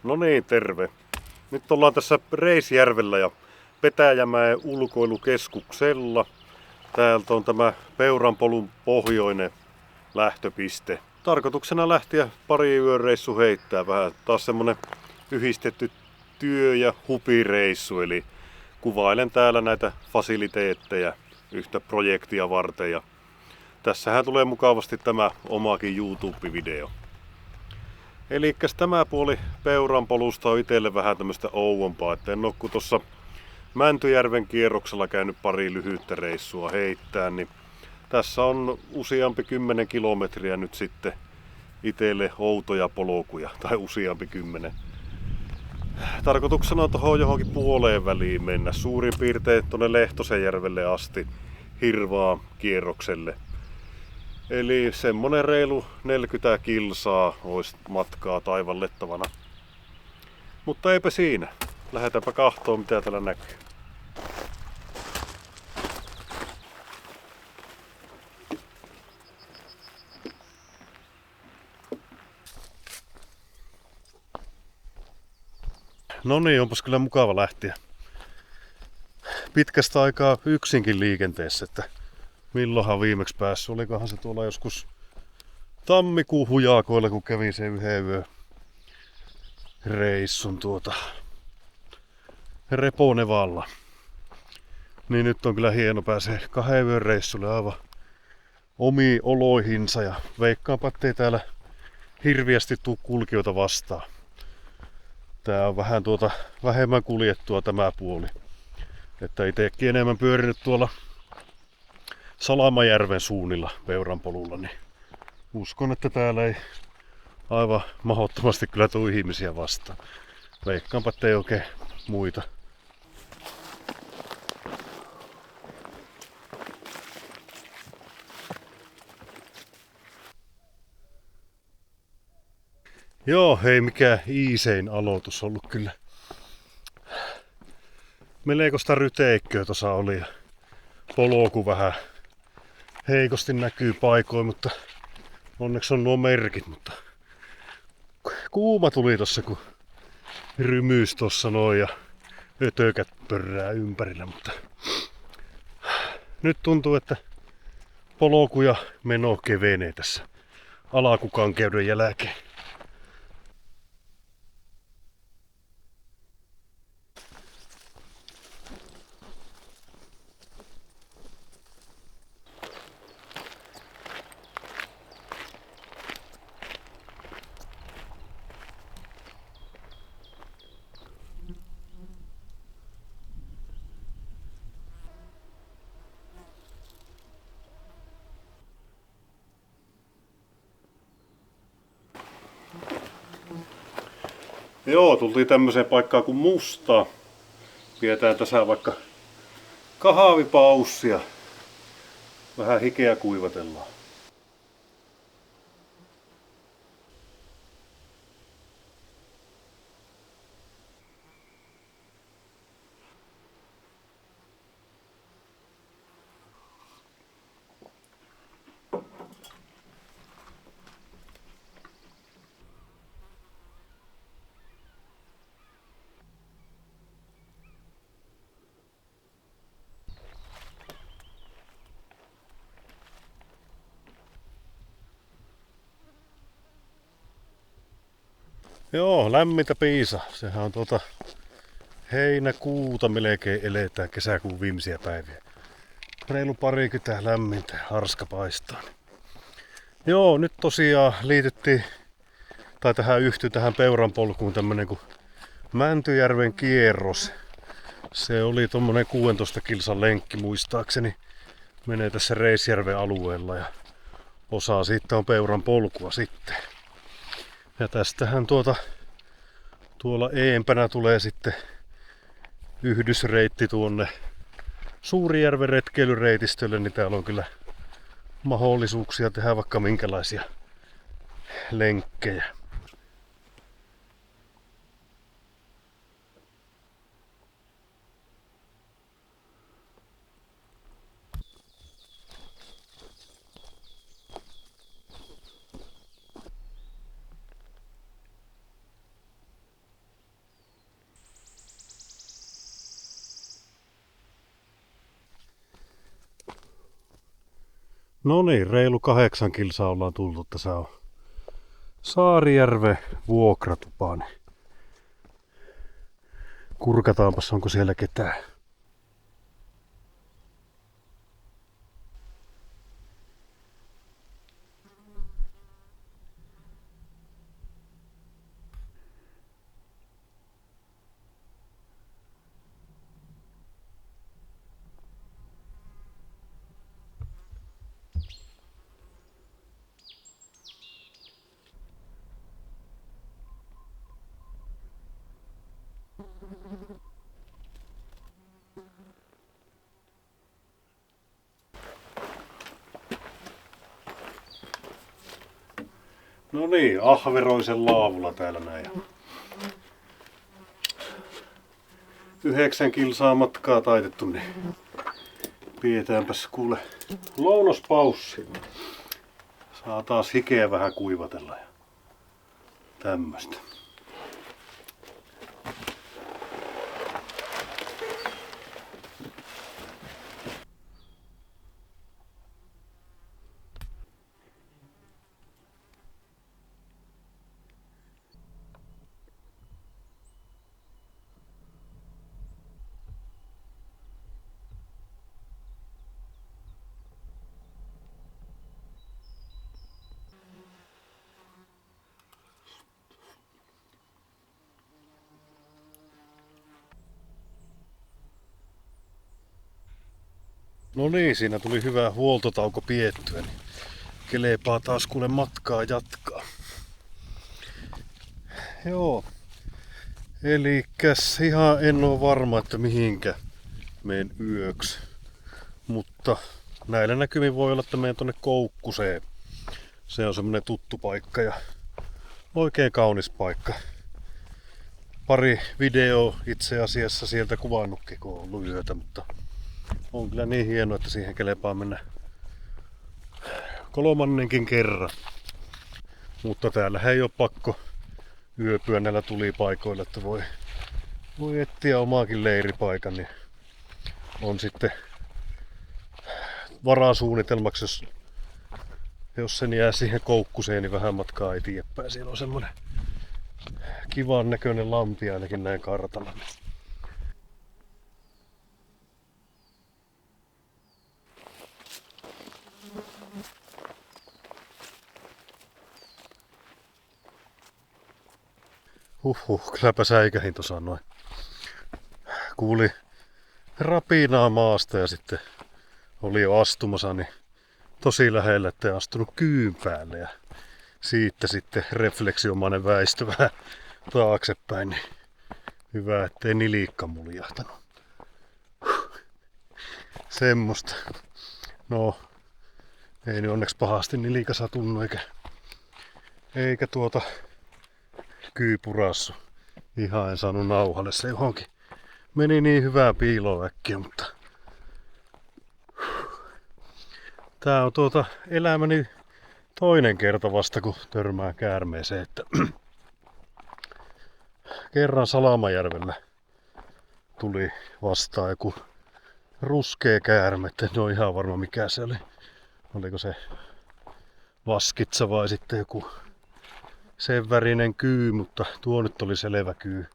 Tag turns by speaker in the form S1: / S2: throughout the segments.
S1: No niin, terve. Nyt ollaan tässä Reisjärvellä ja Petäjämäen ulkoilukeskuksella. Täältä on tämä Peuranpolun pohjoinen lähtöpiste. Tarkoituksena lähteä pari yöreissu heittää vähän. Taas semmonen yhdistetty työ- ja hupireissu, eli kuvailen täällä näitä fasiliteetteja yhtä projektia varten. Ja tässähän tulee mukavasti tämä omakin YouTube-video. Elikkäs tämä puoli Peuranpolusta on itselle vähän tämmöstä ouompaa, että en oo kun tossa Mäntyjärven kierroksella käynyt pari lyhyttä reissua heittää, niin tässä on useampi 10 kilometriä nyt sitten itselle outoja polkuja, tai useampi 10. Tarkoituksena on tohon johonkin puoleen väliin mennä, suurin piirtein tonne Lehtosenjärvelle asti Hirvaa kierrokselle. Eli semmonen reilu 40 kilsaa olisi matkaa taivallettavana. Mutta eipä siinä. Lähdetäänpä kahtoon mitä täällä näkyy. No niin, onpas kyllä mukava lähteä. Pitkästä aikaa yksinkin liikenteessä, että milloinhan viimeksi päässyt. Olikohan se tuolla joskus tammikuun hujakoilla, kun kävin sen yhden yön reissun Reponevalla. Niin nyt on kyllä hieno pääsee 2 yön reissulle aivan omiin oloihinsa ja veikkaanpa ettei täällä hirviästi tuu kulkijoita vastaan. Tää on vähän vähemmän kuljettua tämä puoli. Että itekin enemmän pyörinyt tuolla Salamajärven suunnilla Peuranpolulla, niin uskon, että täällä ei aivan mahdottomasti kyllä tuu ihmisiä vastaan. Veikkaanpa ettei oikein muita. Joo, hei mikä iisein aloitus ollut kyllä. Melkoista ryteikköä tuossa oli ja polku vähän heikosti näkyy paikoin, mutta onneksi on nuo merkit, mutta kuuma tuli tossa kun rymyys tossa noin ja ötökät pörrää ympärillä, mutta nyt tuntuu, että polku ja meno kevenee tässä alakukankeuden jälkeen. Joo, tultiin tämmöiseen paikkaan kuin Musta. Pidetään tässä vaikka kahvipaussia. Vähän hikeä kuivatellaan. Joo, lämmintä piisa. Sehän on heinäkuuta melkein eletään, kesäkuun viimeisiä päiviä. Reilu parikymmentä lämmintä, harska paistaa. Joo, nyt tosiaan liityttiin, tai tähän yhtyi tähän Peuranpolkuun tämmönen kuin Mäntyjärven kierros. Se oli tommonen 16 kilsan lenkki muistaakseni. Menee tässä Reisjärven alueella ja osa siitä on Peuranpolkua sitten. Ja tästähän tuolla eempänä tulee sitten yhdysreitti tuonne Suurijärven retkeilyreitistölle, niin täällä on kyllä mahdollisuuksia tehdä vaikka minkälaisia lenkkejä. No niin, reilu 8 kilsaa ollaan tultu. Tässä on Saarijärven vuokratupaan. Kurkataanpas, onko siellä ketään. No niin, Ahveroisen laavulla täällä näin. 9 kilsaa matkaa taitettu, niin pidetäänpäs kuule lounaspaussi. Saa taas hikeä vähän kuivatella ja tämmöstä. No niin, siinä tuli hyvä huoltotauko piettyä, niin kelepaa taas kuule matkaa jatkaa. Joo, elikäs ihan en oo varma, että mihinkä menen yöksi. Mutta näillä näkymin voi olla, että menen tonne Koukkuseen. Se on semmonen tuttu paikka ja oikein kaunis paikka. Pari video itse asiassa sieltä kuvannutkin, kun on ollut yötä, mutta on kyllä niin hieno, että siihen kelepaa mennä 3. kerran. Mutta täällä ei ole pakko yöpyä näillä tulipaikoilla, että voi etsiä omaakin leiripaikan, niin on sitten varasuunnitelmaksi, jos sen jää siihen Koukkuseen, niin vähän matkaa eteenpäin. Siellä on semmonen kivan näköinen lampi ainakin näin kartalla. Kylläpä säikähin tuossa noin. Kuuli rapinaa maasta ja sitten oli jo astumassa, niin tosi lähellä, että ei astunut kyyn päälle. Ja siitä sitten refleksiomainen väistö vähän taaksepäin, niin hyvä, ettei nilikka muljahtanut. Semmosta. No, ei nyt onneksi pahasti nilika satunut eikä kyy purassu. Ihan en saanut nauhalle se johonkin. Meni niin hyvää piiloa äkkiä, mutta tää on elämäni toinen kerta vasta, kun törmää käärmeeseen, että kerran Salamajärvellä tuli vastaan joku ruskea käärme, en ole ihan varma mikä se oli. Oliko se vaskitsa vai sitten joku sen värinen kyy, mutta tuo nyt oli selvä kyy.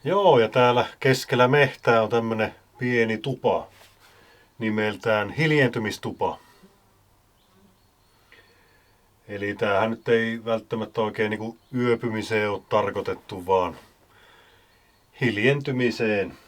S1: Joo, ja täällä keskellä mehtää on tämmönen pieni tupa nimeltään hiljentymistupa. Eli tämähän nyt ei välttämättä oikein niinku yöpymiseen ole tarkoitettu, vaan hiljentymiseen.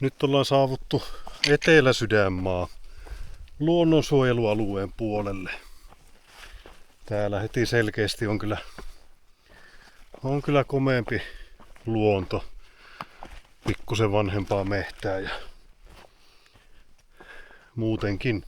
S1: Nyt ollaan saavuttu Etelä-Sydänmaa luonnonsuojelualueen puolelle. Täällä heti selkeästi on kyllä komeampi luonto. Pikkusen vanhempaa mehtää ja muutenkin.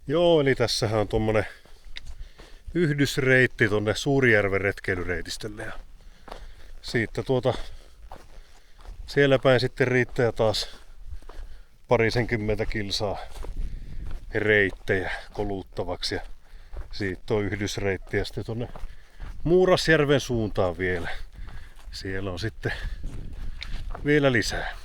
S1: Joo, eli tässähän on tommonen yhdysreitti tonne Suurijärven retkeilyreitistölle. Ja siitä siellä päin sitten riittää taas parisenkymmentä kilsaa reittejä koluttavaksi. Ja siitä on yhdysreitti ja sitten tonne Muurasjärven suuntaan vielä. Siellä on sitten vielä lisää.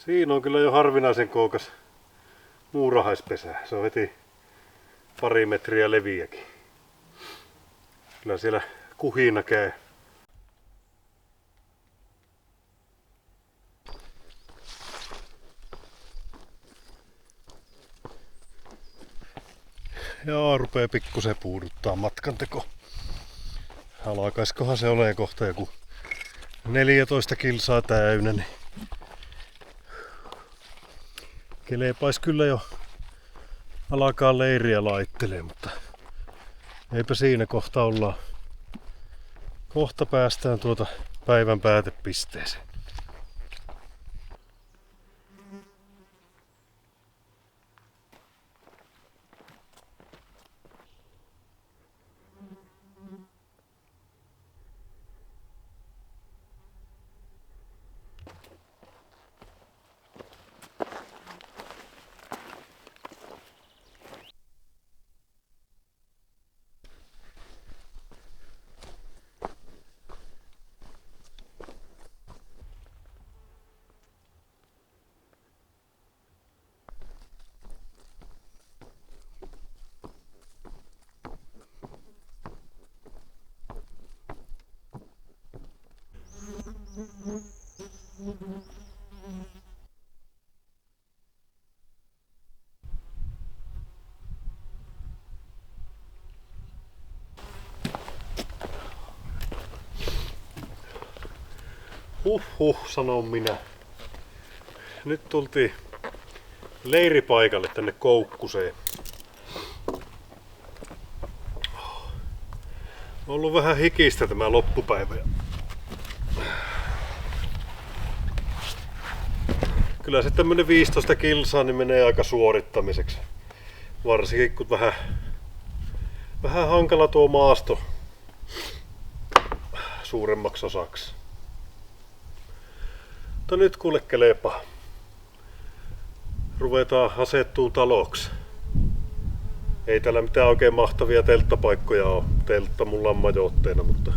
S1: Siinä on kyllä jo harvinaisen kookas muurahaispesä. Se on heti pari metriä leviäkin. Kyllä siellä kuhina käy. Joo, rupee pikkusen puuduttaa matkanteko. Alkaiskohan se olee kohta joku 14 kilsaa täynnä, niin kelepais kyllä jo alkaa leiriä laittelee, mutta eipä siinä kohta ollaan. Kohta päästään päivän päätepisteeseen. Sanon minä. Nyt tultiin leiripaikalle tänne Koukkuseen. On ollut vähän hikistä tämä loppupäivä. Kyllä se tämmönen 15 kilsaa niin menee aika suorittamiseksi. Varsinkin kun vähän hankala tuo maasto suuremmaksi osaksi. Mutta nyt kuule kelepaa. Ruvetaan asettuun taloksi. Ei täällä mitään oikein mahtavia telttapaikkoja ole. Teltta mulla on majoitteena, mutta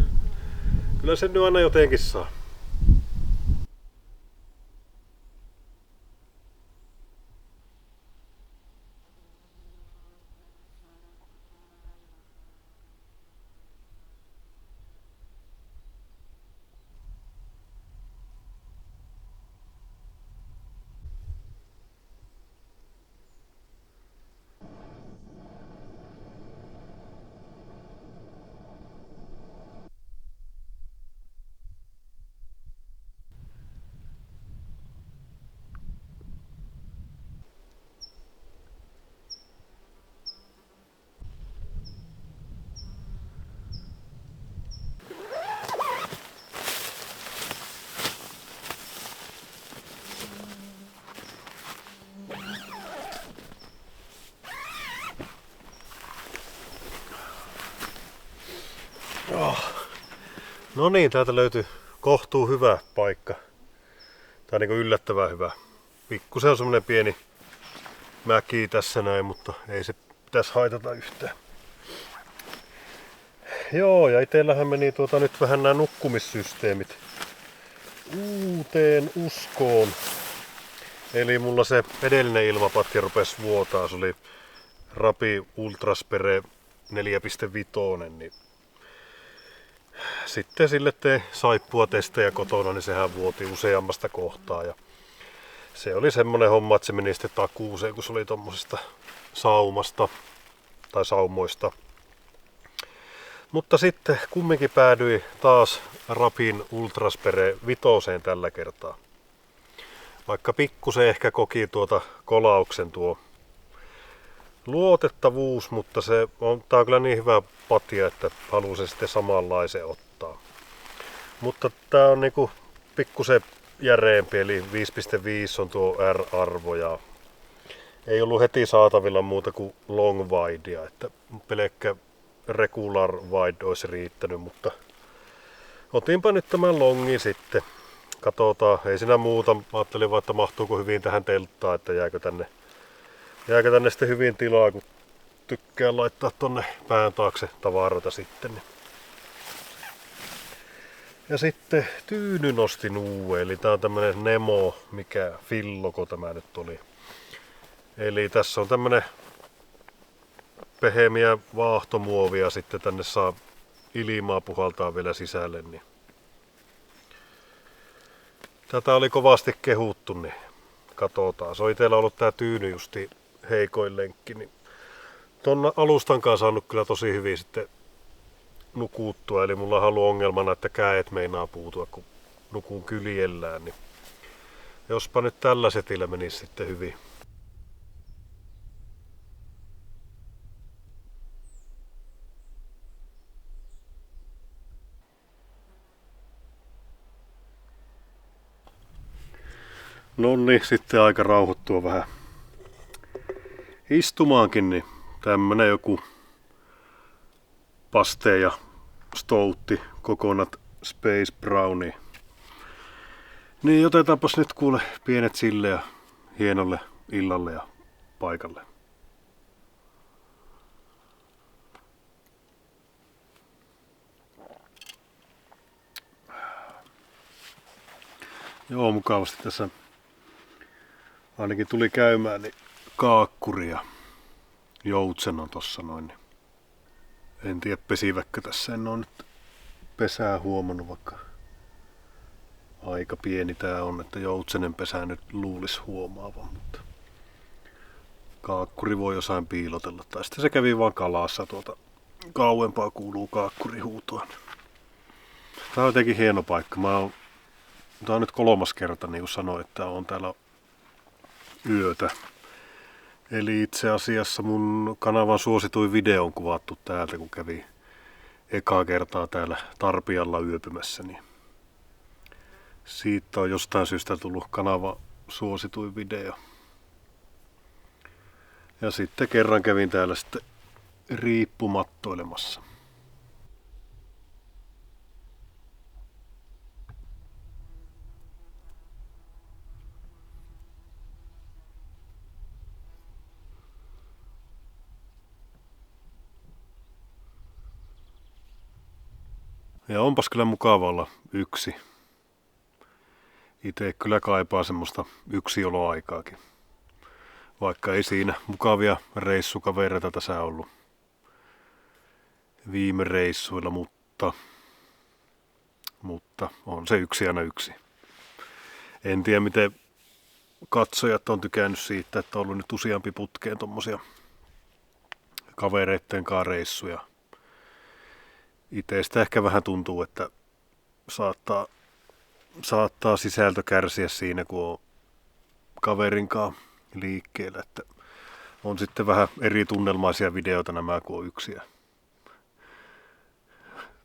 S1: kyllä sen nyt aina jotenkin saa. No niin, täältä löytyy kohtuu hyvä paikka. Tää on niinku yllättävän hyvä. Pikkusen on semmonen pieni mäki tässä näin, mutta ei se pitäisi haitata yhtään. Joo, ja itellähän meni nyt vähän nämä nukkumissysteemit uuteen uskoon. Eli mulla se edellinen ilmapatja rupesi vuotaa, se oli Rapi Ultraspere 4.5, niin sitten sille tein saippua testejä kotona, niin sehän vuoti useammasta kohtaa. Ja se oli semmonen homma, että se meni sitten takuuseen, kun se oli tommosesta saumasta tai saumoista. Mutta sitten kumminkin päädyi taas Rapin Ultraspere 5 tällä kertaa. Vaikka pikkusen ehkä koki kolauksen tuo luotettavuus, mutta tää on kyllä niin hyvä patja, että halusin sitten samanlaisen ottaa. Mutta tää on niinku pikkusen järeempi, eli 5.5 on tuo R-arvo ja ei ollut heti saatavilla muuta kuin long widea, että pelkkä regular wide olisi riittänyt, mutta otinpa nyt tämän longin sitten. Katsotaan, ei siinä muuta. Mä ajattelin vaan, että mahtuuko hyvin tähän telttaan, että jääkö tänne sitten hyvin tilaa, kun tykkään laittaa tonne pään taakse tavaroita sitten. Ja sitten tyyny nostin uuden, eli tää on tämmönen Nemo, mikä Filloko tämä nyt oli. Eli tässä on tämmönen pehmeä vaahtomuovia, sitten tänne saa ilmaa puhaltaa vielä sisälle. Niin tätä oli kovasti kehuttu, niin katsotaan. Se on itsellä ollut tää tyyny justi heikoin lenkki, niin ton alustan kanssa saanut kyllä tosi hyvin sitten nukuttua. Eli mulla on ollut ongelmana, että käet meinaa puutua, kun nukun kyljellään. Niin jospa nyt tällä setillä menisi sitten hyvin. No niin, sitten aika rauhoittua vähän istumaankin, niin tämmönen joku paste ja stoutti Coconut Space Brownie. Niin otetaanpas nyt kuule pienet sille ja hienolle illalle ja paikalle. Joo, mukavasti tässä ainakin tuli käymään, niin kaakkuri ja joutsen on tossa noin. Niin en tiedä pesivätkö tässä, en oo nyt pesää huomannut, vaikka aika pieni tää on, että joutsenen pesää nyt luulis huomaavan, mutta kaakkuri voi jossain piilotella, tai sitten se kävi vaan kalassa kauempaa kuuluu kaakkurihuutoa. Tää on jotenkin hieno paikka. Tää on nyt 3. kerta, niin kuin sanoin, että on täällä yötä. Eli itse asiassa mun kanavan suosituin video on kuvattu täältä, kun kävi ekaa kertaa täällä Tarpialla yöpymässä. Niin siitä on jostain syystä tullut kanavan suosituin video. Ja sitten kerran kävin täällä sitten riippumattoilemassa. Ja onpas kyllä mukava olla yksi. Itse kyllä kaipaa semmoista yksioloaikaakin. Vaikka ei siinä mukavia reissukavereita tässä ollut viime reissuilla, mutta on se yksi aina yksi. En tiedä miten katsojat on tykännyt siitä, että on ollut nyt useampi putkeen tommosia kavereitten kanssa reissuja. Itsestä ehkä vähän tuntuu, että saattaa sisältö kärsiä siinä, kun on kaverinkaan liikkeellä. Että on sitten vähän eri tunnelmaisia videoita nämä, kuin on yksiä.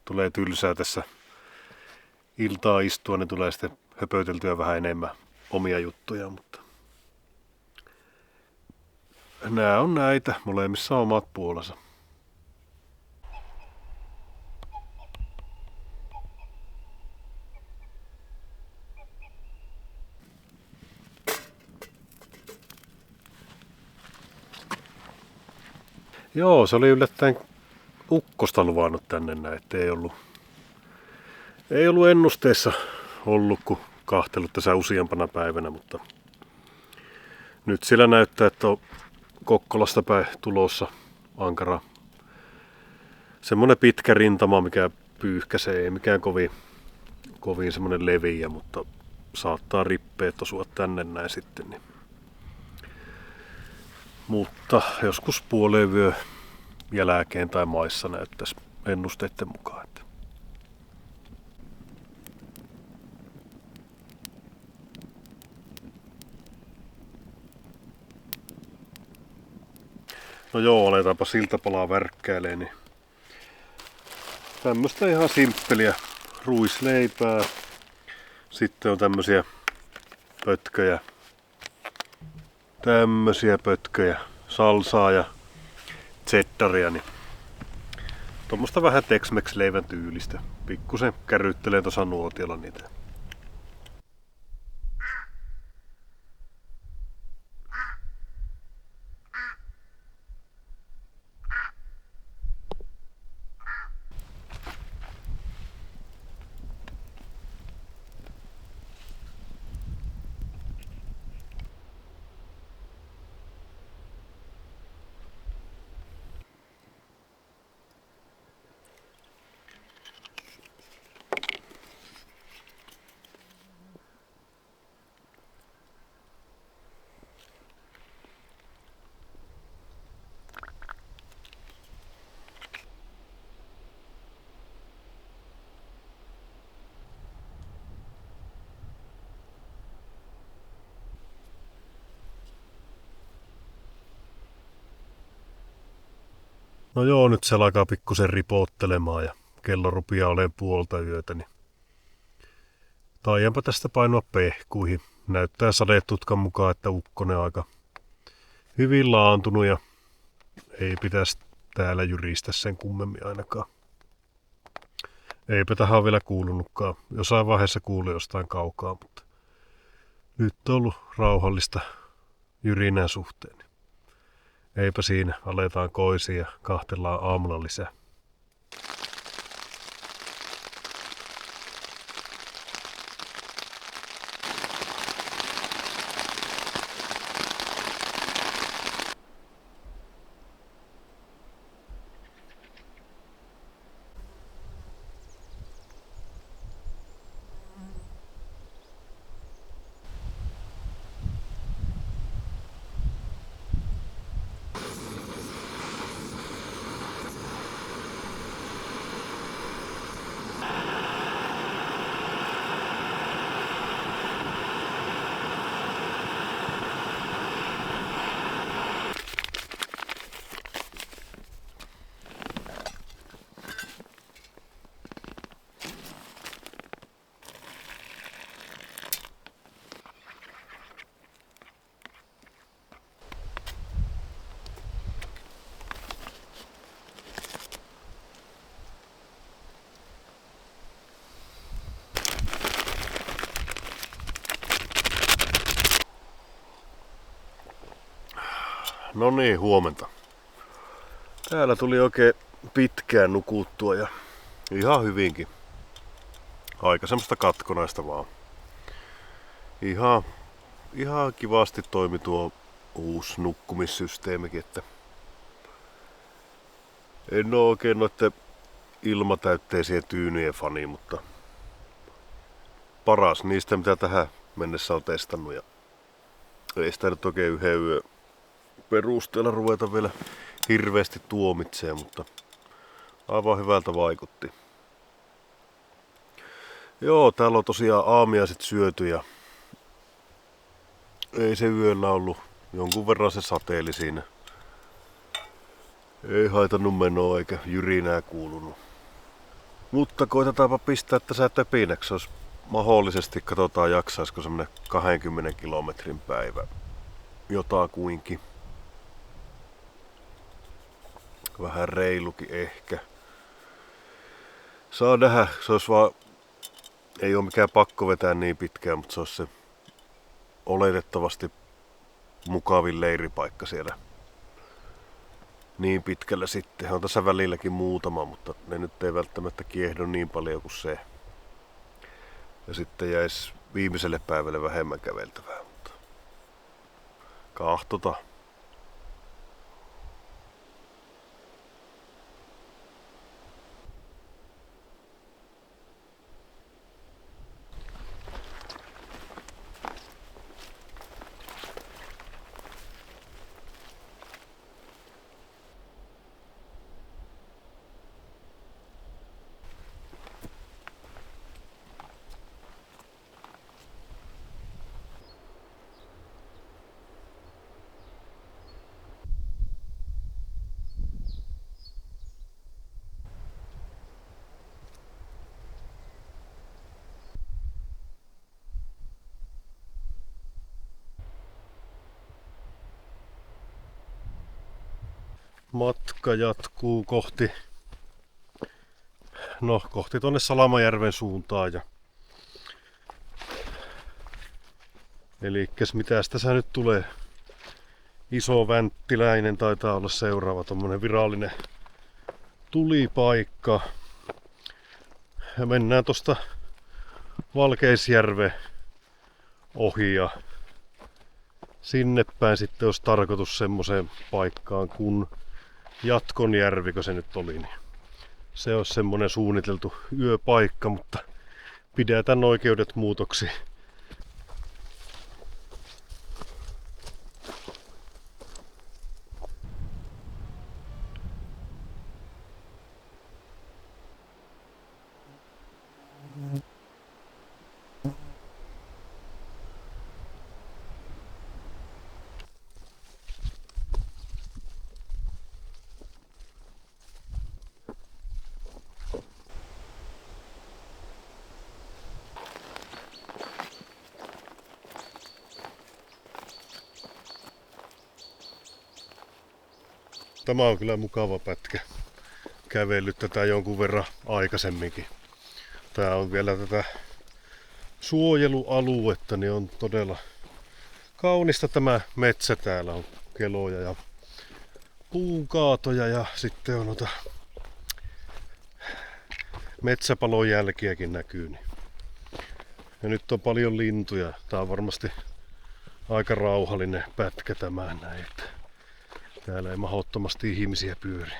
S1: Tulee tylsää tässä iltaa istua, niin tulee sitten höpöteltyä vähän enemmän omia juttuja, mutta nämä on näitä, molemmissa on omat puolensa. Joo, se oli yllättäen ukkosta luvannut tänne näin, että ei ollut ennusteessa ollut, kun kahtelut tässä useampana päivänä, mutta nyt siellä näyttää, että on Kokkolasta päin tulossa ankara. Semmoinen pitkä rintama, mikä pyyhkäsee, ei mikään kovin semmoinen leviä, mutta saattaa rippeet osua tänne näin sitten. Niin. Mutta joskus puoleen vyö jälkeen tai maissa näyttäisi ennusteiden mukaan. No joo, aletaanpa siltapalaa värkkäilee, niin tämmöstä ihan simppeliä ruisleipää. Sitten on tämmösiä pötköjä, salsaa ja cheddaria, niin tuommoista vähän Tex-Mex leivän tyylistä. Pikkusen kärryttelee tuossa nuotiolla niitä. No joo, nyt se alkaa pikkusen ripottelemaan ja kello rupeaa olemaan puolta yötä, niin taianpa tästä painoa pehkuihin. Näyttää sadetutkan mukaan, että ukkonen on aika hyvin laantunut ja ei pitäisi täällä jyristä sen kummemmin ainakaan. Eipä tähän ole vielä kuulunutkaan. Jossain vaiheessa kuului jostain kaukaa, mutta nyt on ollut rauhallista jyrinän suhteen. Eipä siinä, aletaan koisia ja kahtellaan aamulla lisää. No niin, huomenta. Täällä tuli oikein pitkään nukuttua ja ihan hyvinkin. Aika semmoista katkonaista vaan. Ihan kivasti toimi tuo uusi nukkumissysteemikin, että en oo oikein noitten ilmatäytteisien tyynyjen fani, mutta paras niistä mitä tähän mennessä on testannut ja ei sitä nyt oikein yhden yön perusteella ruveta vielä hirveästi tuomitsee, mutta aivan hyvältä vaikutti. Joo, täällä on tosiaan aamiaiset syöty ja ei se yöllä ollut. Jonkun verran se sateeli siinä. Ei haitannut menoa eikä jyrinää kuulunut. Mutta koitetaanpa pistää tässä töpinäksi. Olisi mahdollisesti, katsotaan jaksaisiko semmonen 20 kilometrin päivä. Jotakuinkin. Vähän reilukin ehkä. Saa nähdä, se olisi vaan, ei ole mikään pakko vetää niin pitkään, mutta se olisi se oletettavasti mukavin leiripaikka siellä niin pitkällä sitten. On tässä välilläkin muutama, mutta ne nyt ei välttämättä kiehdo niin paljon kuin se. Ja sitten jäisi viimeiselle päivälle vähemmän käveltävää, mutta kahtotaan. Matka jatkuu kohti tuonne Salamajärven suuntaan. Elikkäs mitäs tässä nyt tulee? Iso Vänttiläinen taitaa olla seuraava tommonen virallinen tulipaikka. Ja mennään tosta Valkeisjärven ohi ja sinne päin sitten olisi tarkoitus semmoiseen paikkaan kuin Jatkonjärvi, se nyt oli. Niin se olisi semmonen suunniteltu yöpaikka, mutta pidetään oikeudet muutoksiin. Tämä on kyllä mukava pätkä. Kävellyt tätä jonkun verran aikaisemminkin. Tää on vielä tätä suojelualuetta, niin on todella kaunista tämä metsä. Täällä on keloja ja puunkaatoja ja sitten on metsäpalon jälkiäkin näkyy. Ja nyt on paljon lintuja. Tää on varmasti aika rauhallinen pätkä tämä näin. Täällä ei mahdottomasti ihmisiä pyöri.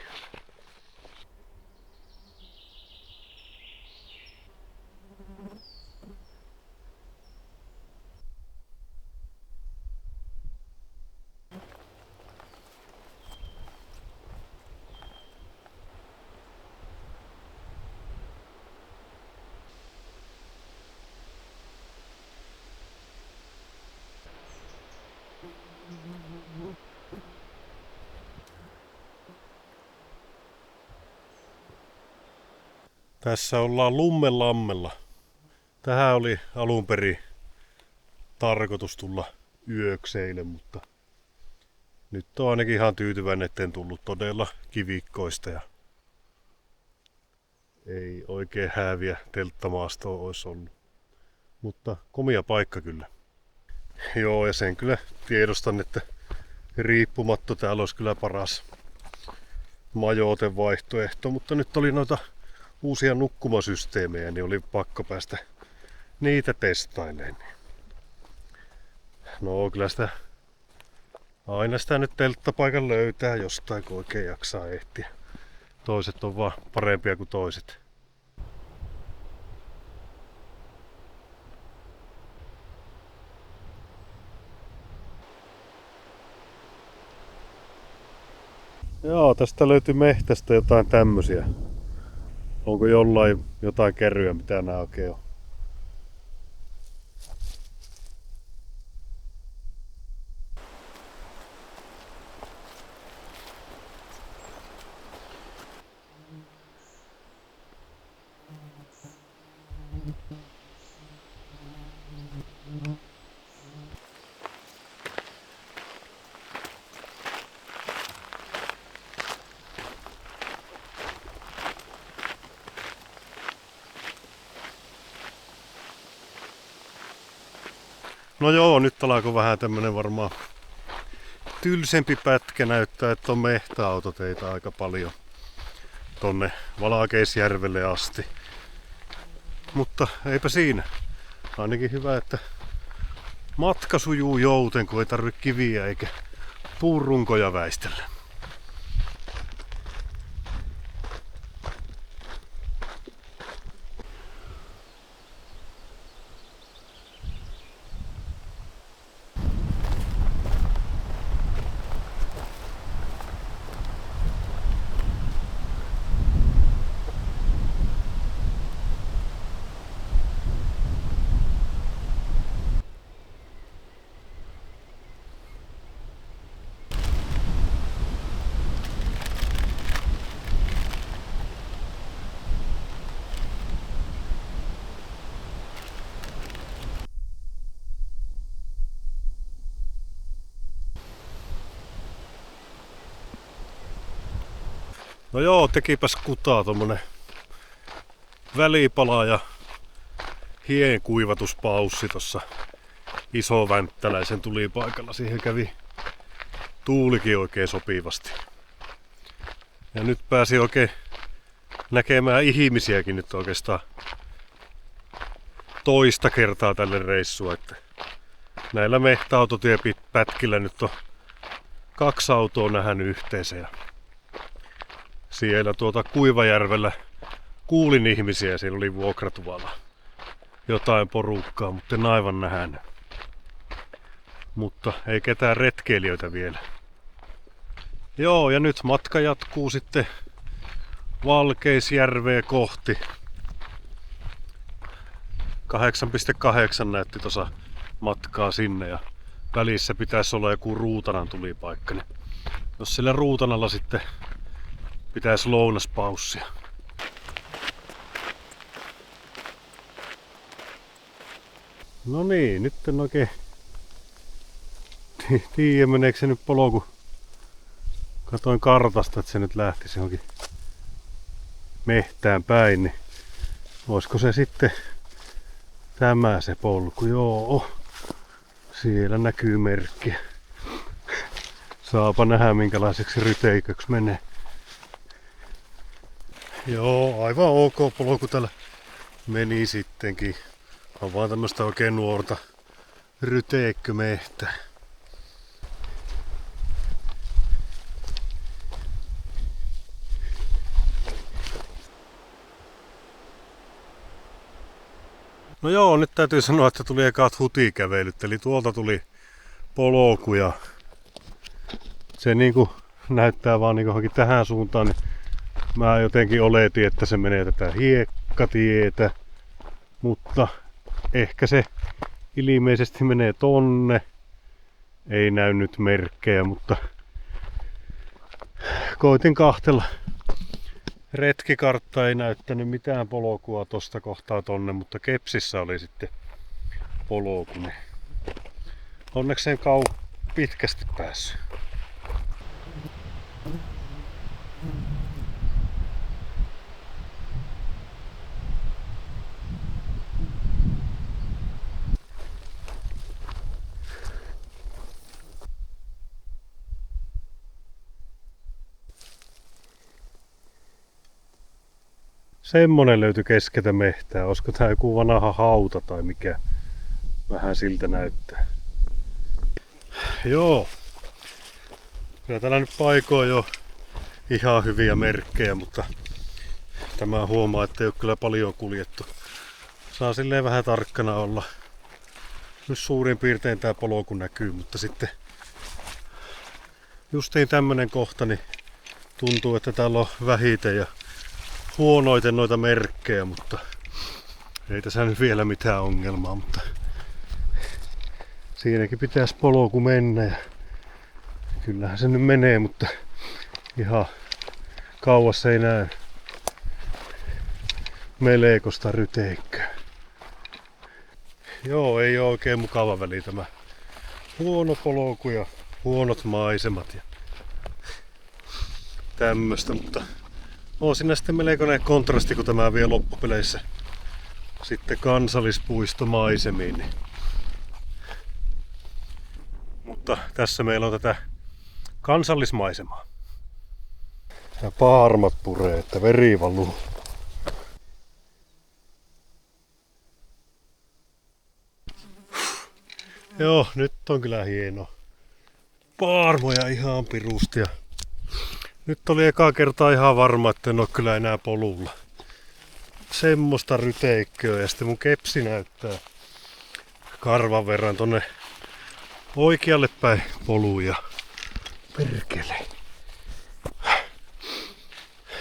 S1: Tässä ollaan Lummenlammella. Tähän oli alun perin tarkoitus tulla yökseille, mutta nyt on ainakin ihan tyytyväinen, etten tullut todella kivikkoista ja ei oikein hääviä telttamaastoa olisi ollut. Mutta komia paikka kyllä. Joo, ja sen kyllä tiedostan, että riippumatto täällä olisi kyllä paras majoitevaihtoehto, mutta nyt oli noita uusia nukkumasysteemejä, niin oli pakko päästä niitä testailemaan. No kyllä aina sitä nyt telttapaikan löytää jostain, kun oikein jaksaa ehtiä. Toiset on vaan parempia kuin toiset. Joo, tästä löytyy mehtästä jotain tämmösiä. Onko jollain jotain kerryä, mitä nää oikein on? No joo, nyt alkoi vähän tämmönen varmaan tylsempi pätkä näyttää, että on mehtäautoteitä aika paljon tonne Valakeisjärvelle asti. Mutta eipä siinä. Ainakin hyvä, että matka sujuu jouten, kun ei tarvitse kiviä eikä puurunkoja väistellä. No joo, tekipäs kutaa tommonen välipala ja hien kuivatuspaussi tossa Isovänttäläisen tulipaikalla. Siihen kävi tuulikin oikein sopivasti. Ja nyt pääsi oikein näkemään ihmisiäkin nyt oikeastaan toista kertaa tälle reissua. Että näillä mehtäautotiepätkillä nyt on 2 autoa nähnyt yhteensä. Ja siellä Kuivajärvellä kuulin ihmisiä, siellä oli vuokratuvalla jotain porukkaa, mutta en aivan nähnyt. Mutta ei ketään retkeilijöitä vielä. Joo, ja nyt matka jatkuu sitten Valkeisjärveä kohti. 8,8 näytti tuossa matkaa sinne ja välissä pitäisi olla joku Ruutanan tulipaikka. Niin jos sillä Ruutanalla sitten pitäisi lounaspaussia. No niin, nyt en oikein tiedä meneekö se nyt polku. Katoin kartasta, että se nyt lähtisi johonkin mehtään päin, niin olisiko se sitten tämä se polku? Joo, siellä näkyy merkkiä. Saapa nähdä minkälaiseksi ryteiköksi menee. Joo, aivan ok polku täällä meni sittenkin. On vaan tämmöstä oikein nuorta ryteikkömehtää. No joo, nyt täytyy sanoa, että tuli ekaat hutikävelyt, eli tuolta tuli polku ja se niinku näyttää vaan niinku johonkin tähän suuntaan, niin mä jotenkin oletin, että se menee tätä hiekkatietä, mutta ehkä se ilmeisesti menee tonne. Ei näy nyt merkkejä, mutta koitin kahtella. Retkikartta ei näyttänyt mitään polkua tosta kohtaa tonne, mutta kepsissä oli sitten polku. Niin onneksi en pitkästi päässyt. Semmonen löytyi keskeltä mehtää. Olisiko tää joku vanha hauta tai mikä? Vähän siltä näyttää. Joo. Kyllä täällä nyt paikoin jo ihan hyviä merkkejä, mutta tämä huomaa, että ei ole kyllä paljon kuljettu. Saa silleen vähän tarkkana olla. Nyt suurin piirtein tää polku näkyy, mutta sitten justiin tämmönen kohta, niin tuntuu, että täällä on vähiten ja huonoiten noita merkkejä, mutta ei tässä nyt vielä mitään ongelmaa, mutta siinäkin pitäisi polku mennä ja kyllähän se nyt menee, mutta ihan kauas ei näy melekosta ryteikköä. Joo, ei ole oikein mukava väli tämä huono polku ja huonot maisemat ja tämmöstä, mutta on siinä sitten melkoinen kontrasti, kun tämä vie loppupeleissä sitten kansallispuistomaisemiin. Mutta tässä meillä on tätä kansallismaisemaa. Ja paarmat puree, että veri valuu. Joo, nyt on kyllä hieno. Paarmoja ihan pirusti. Ja nyt oli ekaa kertaa ihan varma, että en oo kyllä enää polulla. Semmoista ryteikköä ja sitten mun kepsi näyttää karvan verran tonne oikealle päin poluja. Perkele.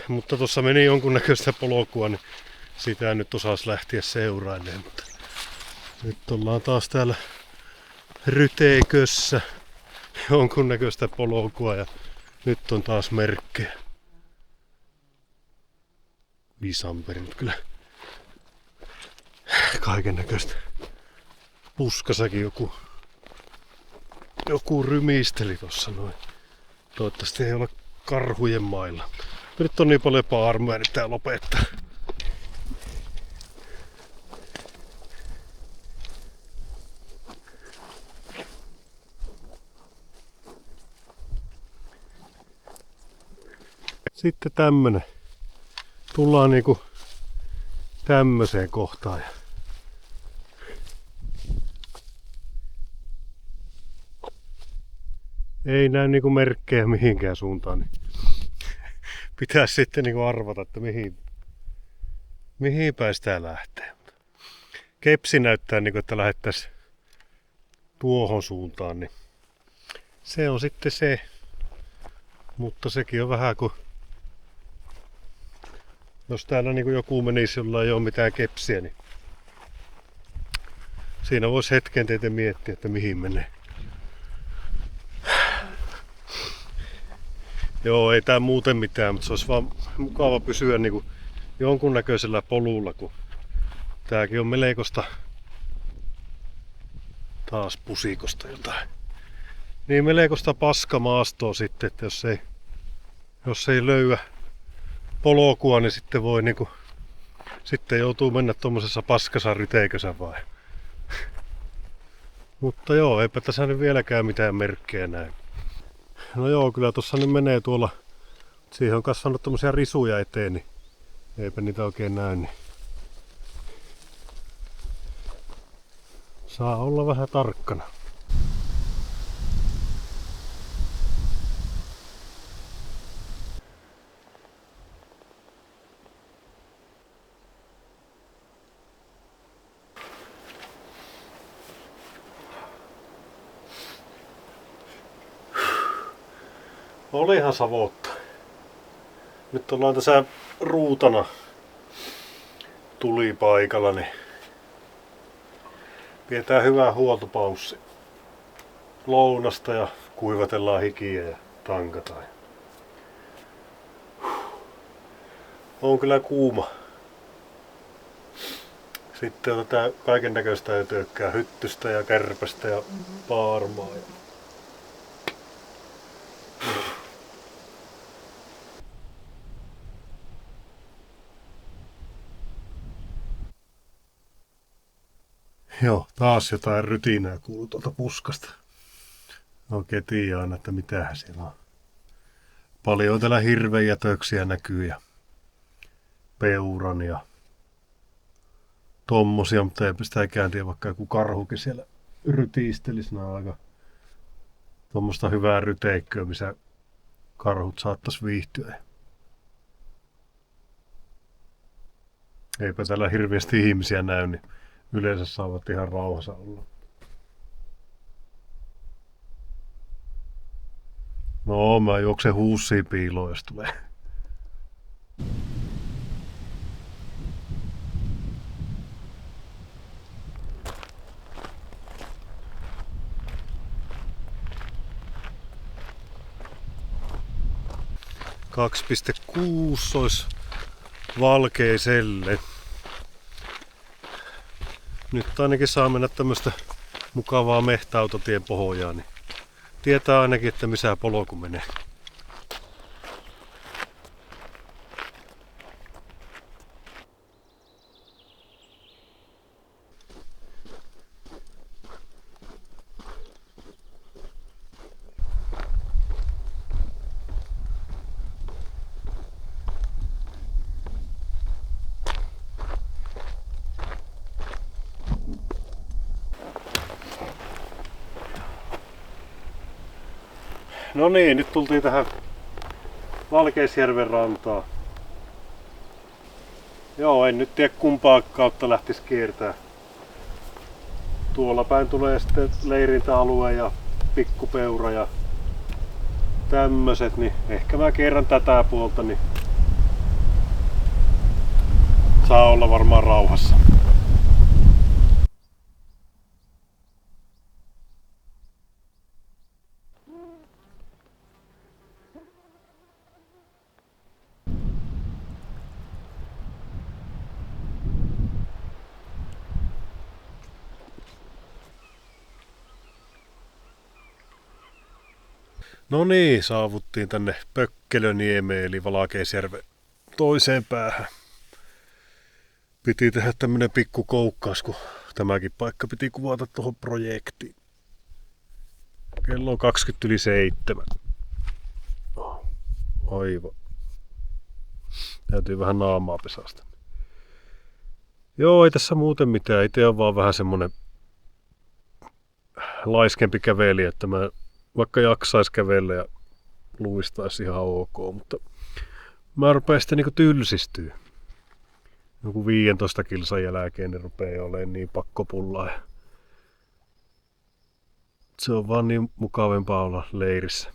S1: Mutta tuossa meni jonkunnäköistä polkua, niin sitä en nyt osais lähteä seurailemaan. Mutta nyt ollaan taas täällä ryteikössä jonkunnäköistä polkua ja nyt on taas merkkejä. Visamperit kyllä. Kaiken näköistä. Puskassakin joku rymisteli tossa noin. Toivottavasti ei ole karhujen mailla. Nyt on niin paljon paarmoja, niin pitää lopettaa. Sitten tämmönen. Tullaan niinku tämmöiseen kohtaan. Ei näy niinku merkkejä mihinkään suuntaan. Niin pitäisi sitten niinku arvata, että mihin päin sitä lähtee. Kepsi näyttää niinku, että lähettäisiin tuohon suuntaan. Niin se on sitten se. Mutta sekin on vähän kuin jos täällä niin joku menisi, jolla ei ole mitään kepsiä, niin siinä voisi hetken teitä miettiä, että mihin menee. Joo, ei tää muuten mitään, mutta se olisi vaan mukava pysyä niin kuin jonkunnäköisellä polulla, kun tääkin on melkoista taas pusikosta jotain. Niin melkoista paskamaastoa sitten, että jos ei löyä polkua, niin sitten voi niinku, sitten joutuu mennä tuommoisessa paskassa ryteikössä vai. Mutta joo, eipä tässä nyt vieläkään mitään merkkejä näy. No joo, kyllä tossa nyt menee tuolla, siihen on kasvanut tommosia risuja eteen, niin eipä niitä oikein näy. Niin saa olla vähän tarkkana. Olihan savotta. Nyt ollaan tässä ruutana tulipaikalla, niin pidetään hyvää huoltopaussi lounasta ja kuivatellaan hikiä ja tankataan. On kyllä kuuma. Sitten otetaan kaiken näköistä ötökkää, hyttystä ja kärpästä ja paarmaa. Joo, taas jotain rytinää kuuluu tuolta puskasta. Oikein tiedä aina, että mitähän siellä on. Paljon täällä hirvejätöksiä näkyy ja peuran ja tommosia, mutta eipä sitäkään tiedä, vaikka joku karhukin siellä rytiistelisi. Nämä on aika tommoista hyvää ryteikköä, missä karhut saattais viihtyä. Eipä täällä hirveästi ihmisiä näy, niin yleensä saavat ihan rauhassa olla. No, mä juoksen huussiin piiloon, jos tulee. (2,6) olisi Valkeiselle. Nyt ainakin saa mennä tämmöstä mukavaa mehtäautotien pohjaa, niin tietää ainakin, että missä polku menee. No niin, nyt tultiin tähän Valkeisjärven rantaan. Joo, en nyt tiedä kumpaa kautta lähtis kiertää. Tuolla päin tulee sitten leirintäalue ja pikkupeura ja tämmöset, niin ehkä mä kierrän tätä puolta, niin saa olla varmaan rauhassa. No niin, saavuttiin tänne Pökkelöniemeen eli Valkeisjärven toiseen päähän. Piti tehdä tämmönen pikku koukkaus, kun tämäkin paikka piti kuvata tuohon projektiin. Kello on 7:20. Aivan. Täytyy vähän naamaa pesasta. Joo, ei tässä muuten mitään. Itse on vaan vähän semmonen laiskempi käveli, että mä vaikka jaksais kävellä ja luistais ihan ok, mutta mä rupean sitten niinku tylsistyä. Joku 15 kilsan jälkeen ne rupeaa olemaan niin pakkopullaa. Se on vaan niin mukavempaa olla leirissä.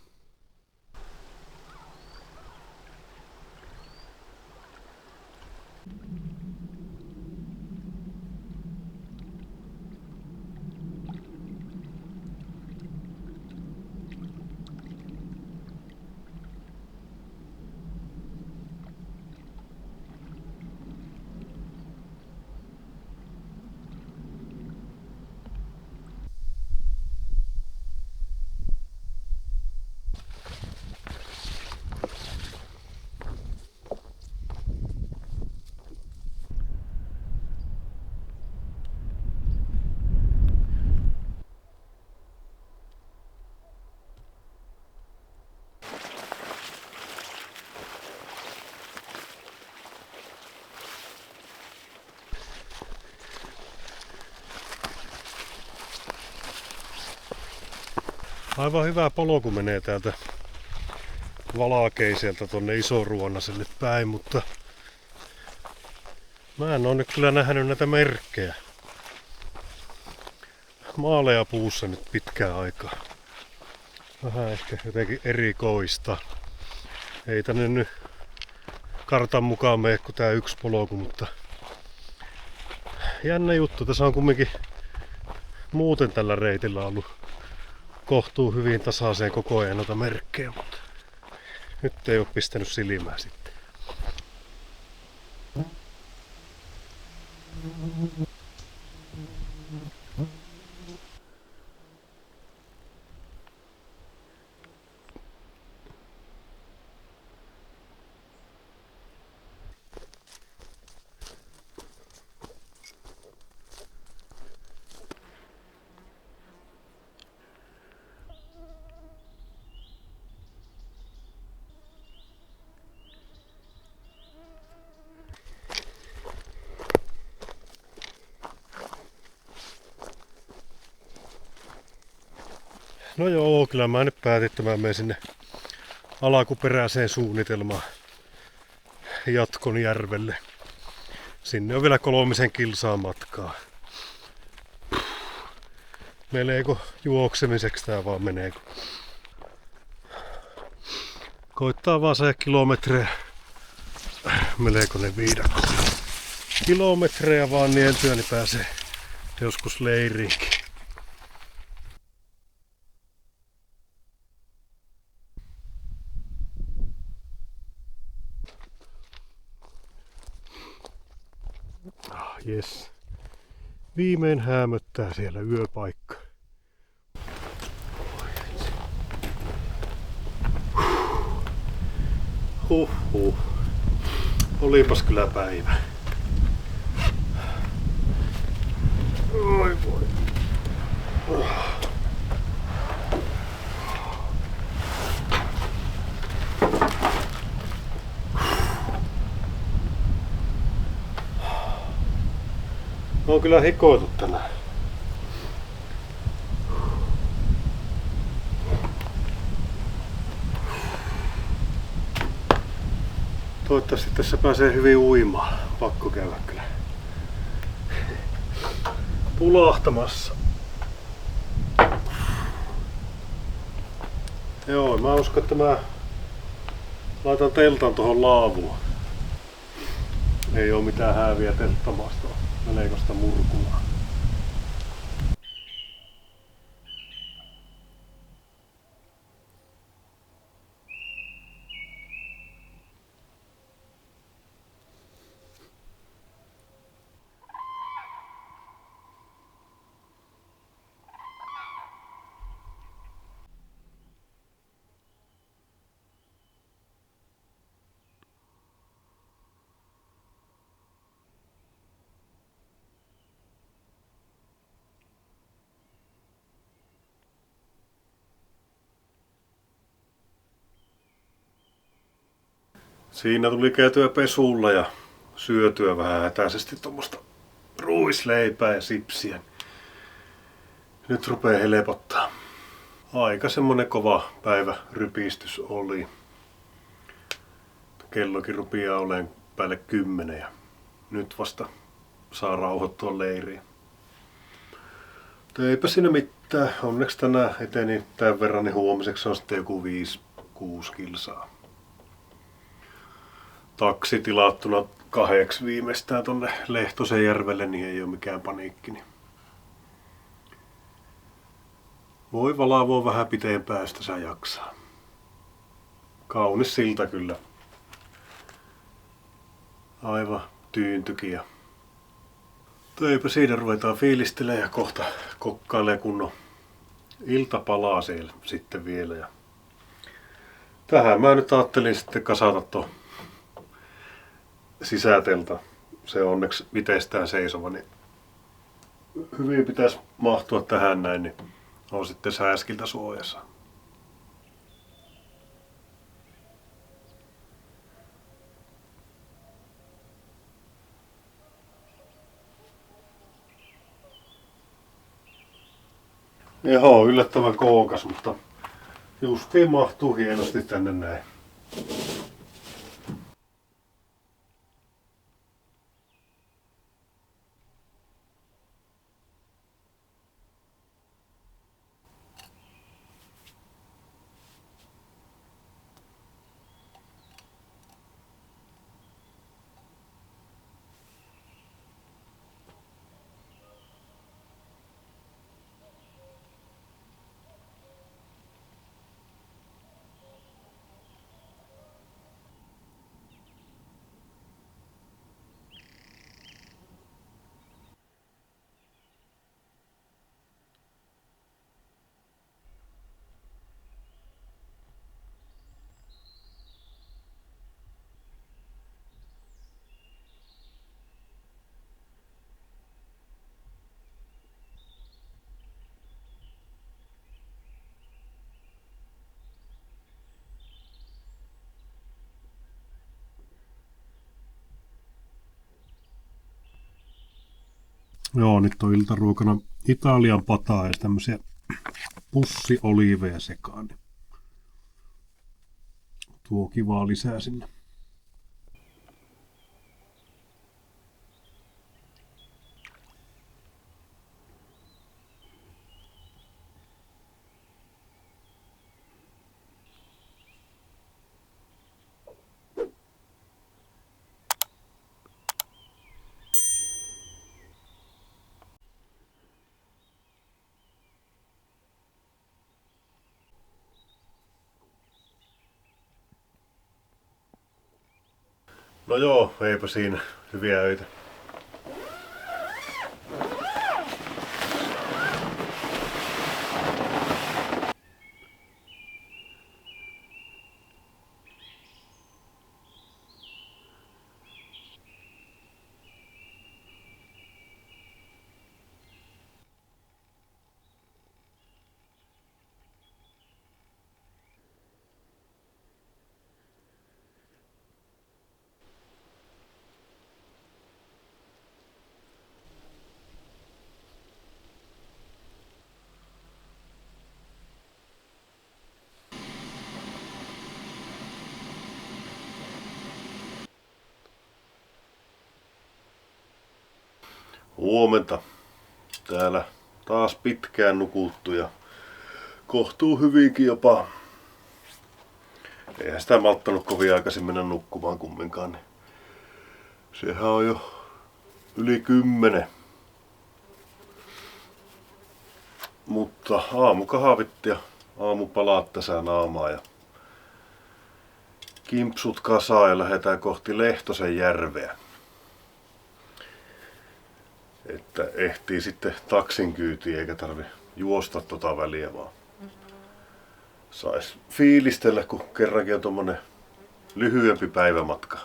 S1: Aivan hyvä polku menee täältä Valkeiselta tonne Isoruonaselle päin, mutta mä en oo nyt kyllä nähnyt näitä merkkejä. Maaleja puussa nyt pitkään aikaa. Vähän ehkä jotenkin erikoista. Ei tänne nyt kartan mukaan mene kuin tää yksi polku, mutta jännä juttu. Tässä on kumminkin muuten tällä reitillä ollut kohtuu hyvin tasaiseen koko ajan noita merkkejä, mutta nyt ei oo pistänyt silmää sitten. No joo, kyllä mä nyt päätin, että mä menen sinne alkuperäiseen suunnitelmaan Jatkonjärvelle. Sinne on vielä 3 kilsaa matkaa. Meneekö juoksemiseksi tää vaan meneekö? Koittaa vaan 100 kilometrejä. Meneekö ne viidakko? Kilometrejä vaan nieltyä, niin pääsee joskus leiriinkin. Jes. Viimein häämöttää siellä yöpaikka. Huhhuh. Olipas kyllä päivä. Oi voi. On kyllä hikoiltu tänään. Toivottavasti tässä pääsee hyvin uimaan. Pakko käydä kyllä pulahtamassa. Joo, mä uskon, että mä laitan teltan tuohon laavuun. Ei oo mitään hääviä telttamaasta. Meleikosta murkumaan. Siinä tuli käytyä pesulla ja syötyä vähän hätäisesti tuommoista ruisleipää ja sipsiä. Nyt rupee helpottaa. Aika semmonen kova päivä rypistys oli. Kellokin rupeaa olemaan päälle 10 ja nyt vasta saa rauhoittua leiriä. Eipä siinä mitään. Onneksi tänään eteni tämän verran, niin huomiseksi on sitten joku 5-6 kilsaa. Taksi tilattuna 2 viimeistään tonne Lehtosenjärvelle, niin ei ole mikään paniikki. Niin voi valavoa vähän pitempään, jos tässä jaksaa. Kaunis silta kyllä. Aivan tyyntykin. Eipä siinä ruvetaan fiilistelemään ja kohta kokkailee kunnon iltapalaa siellä sitten vielä. Ja tähän mä nyt ajattelin sitten kasata tuon sisätelta. Se on onneksi itsestään seisova, niin hyvin pitäisi mahtua tähän näin, niin on sitten sääskiltä suojassa. Joo, yllättävän kookas, mutta justiin mahtuu hienosti tänne näin. Joo, nyt on iltaruokana Italian pataa ja tämmöisiä pussioliiveja sekaan. Tuo kivaa lisää sinne. No joo, eipä siinä. Hyviä öitä. Huomenta. Täällä taas pitkään nukuttu ja kohtuu hyvinkin jopa. Eihän sitä malttanut kovin aikaisin mennä nukkumaan kumminkaan. Niin sehän on jo yli 10. Mutta aamukahvit ja aamupalaat tässä naamaa ja kimpsut kasaan ja lähdetään kohti Lehtosen järveä. Että ehtii sitten taksin kyytiin eikä tarvi juosta tota väliä, vaan sais fiilistellä, kun kerrankin on tommonen lyhyempi päivämatka.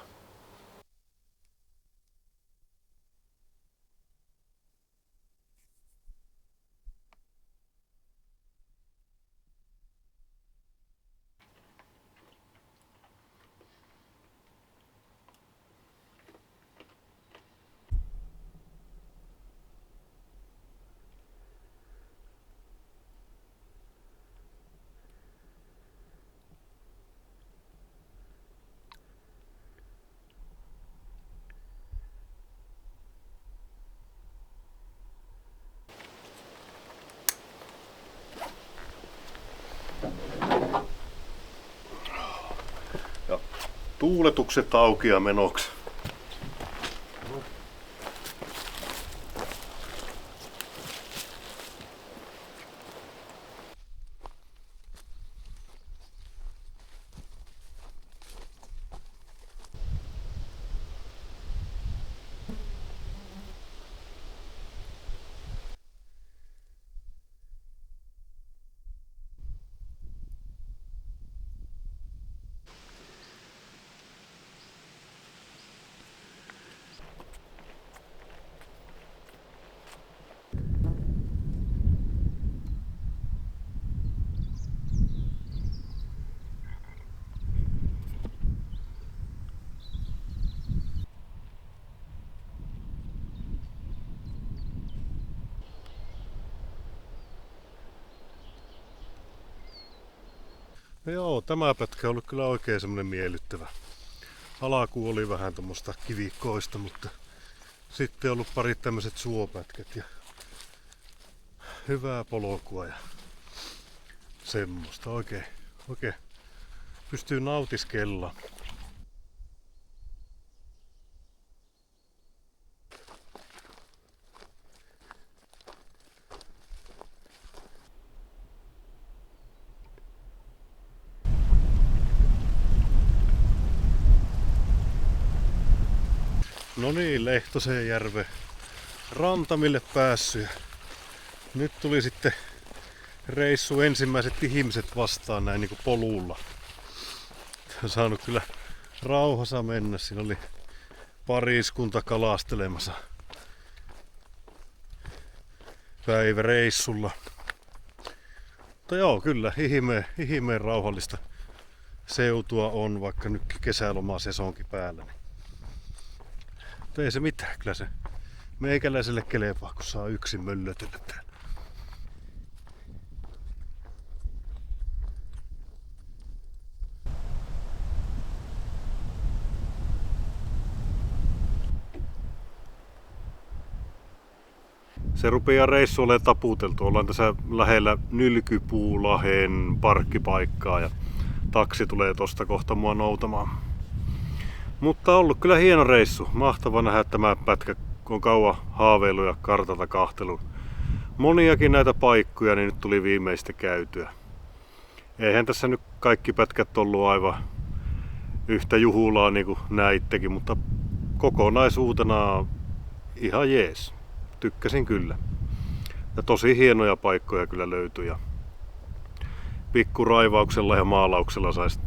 S1: Ja tuuletukset auki ja menoksi. Joo, tämä pätkä on ollut kyllä oikein semmonen miellyttävä. Alku oli vähän tommoista kivikkoista, mutta sitten on ollut pari tämmöiset suopätkät ja hyvää polkua ja semmoista. Oikein pystyy nautiskella. No niin, Lehtosen järven rantamille päässyt. Nyt tuli sitten reissu ensimmäiset ihmiset vastaan näin niinku polulla. On saanut kyllä rauhassa mennä. Siinä oli pariskunta kalastelemassa päiväreissulla. Mutta joo, kyllä ihmeen rauhallista seutua on, vaikka nyt kesäloma sesonkin päällä. Mutta ei se mitään, kyllä se meikäläiselle kelepaa, kun saa yksin möllötellä täällä. Se rupeaa reissu olemaan taputeltu. Ollaan tässä lähellä Nylkypuulahen parkkipaikkaa ja taksi tulee tosta kohta mua noutamaan. Mutta on ollut kyllä hieno reissu. Mahtava nähdä tämä pätkä, kun on kauan haaveillut ja kartalta kahtelun. Moniakin näitä paikkoja, niin nyt tuli viimeistä käytyä. Eihän tässä nyt kaikki pätkät ollut aivan yhtä juhulaa niin kuin näittekin, mutta kokonaisuutena ihan jees. Tykkäsin kyllä. Ja tosi hienoja paikkoja kyllä löytyi. Ja pikkuraivauksella ja maalauksella saisi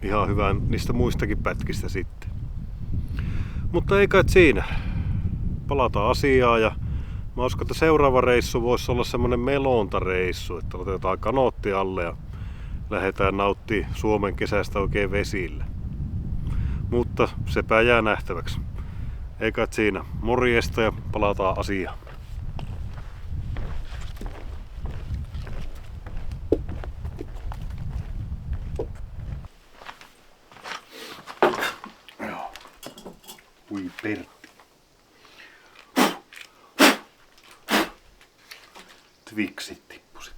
S1: ihan hyvän niistä muistakin pätkistä sitten. Mutta ei kai siinä. Palataan asiaan ja mä uskon, että seuraava reissu voisi olla semmonen melontareissu, että otetaan kanootti alle ja lähdetään nauttimaan Suomen kesästä oikein vesillä. Mutta sepä jää nähtäväksi. Ei kai siinä. Morjesta ja palataan asiaan. Ui Pertti. kiviksit tippusit.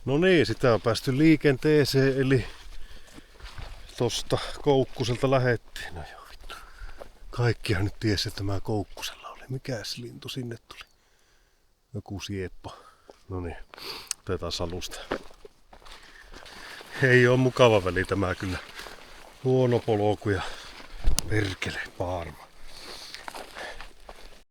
S1: No niin, sitä on päästy liikenteeseen, eli tosta Koukkuselta lähettiin. No joo, vittu. Kaikkihan nyt tiesi, että tämä Koukkusella oli. Mikäs lintu sinne tuli? Joku sieppa. No niin, otetaan alusta. Ei oo mukava väli tämä kyllä. Huono polku ja perkele paarma.